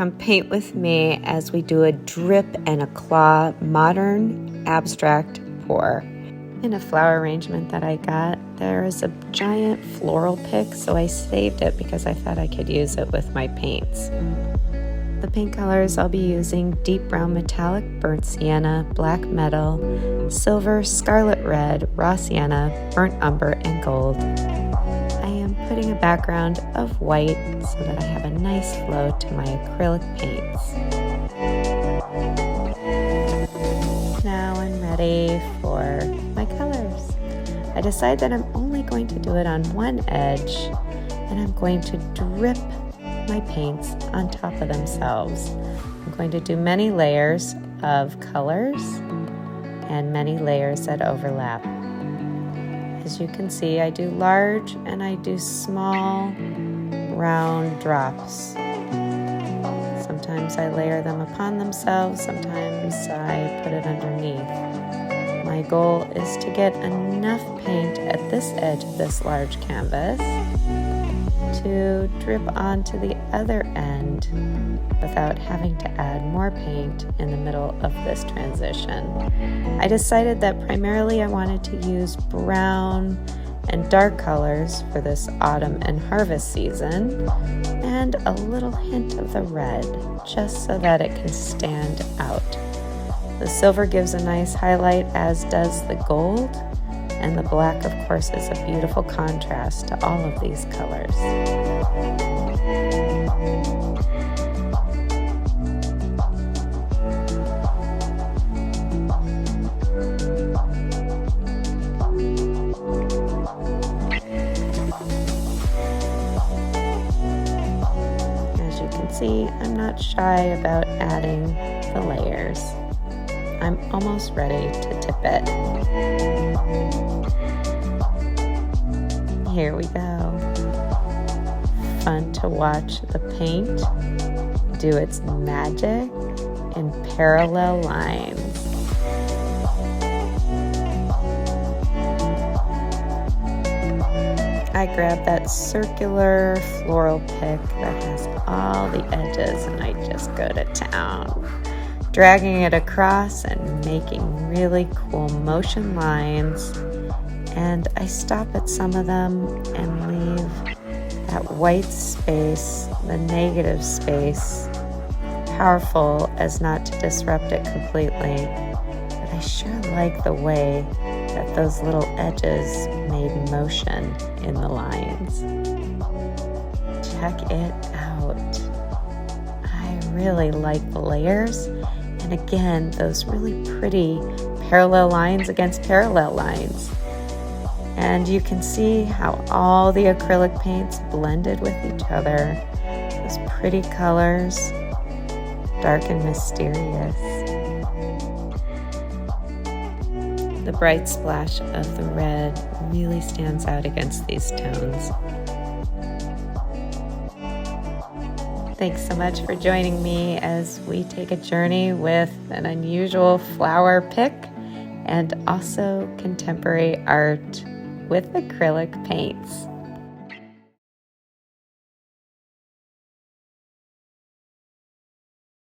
come paint with me as we do a drip and a claw modern abstract pour. In a flower arrangement that I got, there is a giant floral pick, so I saved it because I thought I could use it with my paints. The paint colors I'll be using: deep brown metallic burnt sienna, black metal, silver, scarlet red, raw sienna, burnt umber, and gold. I am putting a background of white so that I have a nice flow to my acrylic paints. Now I'm ready for my colors. I decide that I'm only going to do it on one edge, and I'm going to drip my paints on top of themselves. I'm going to do many layers of colors and many layers that overlap. As you can see, I do large and I do small round drops. Sometimes I layer them upon themselves, sometimes I put it underneath. My goal is to get enough paint at this edge of this large canvas to drip onto the other end without having to add more paint in the middle of this transition. I decided that primarily I wanted to use brown and dark colors for this autumn and harvest season, and a little hint of the red, just so that it can stand out. The silver gives a nice highlight, as does the gold, and the black, of course, is a beautiful contrast to all of these colors. As you can see, I'm not shy about adding the layers. I'm almost ready to tip it. Here we go. Fun to watch the paint do its magic in parallel lines. I grabbed that circular floral pick that has all the edges and I just go to town, dragging it across and making really cool motion lines. And I stop at some of them and leave that white space, the negative space, powerful as not to disrupt it completely. But I sure like the way that those little edges made motion in the lines. Check it out. I really like the layers. And again, those really pretty parallel lines against parallel lines. And you can see how all the acrylic paints blended with each other. Those pretty colors, dark and mysterious. The bright splash of the red really stands out against these tones. Thanks so much for joining me as we take a journey with an unusual flower pick and also contemporary art with acrylic paints.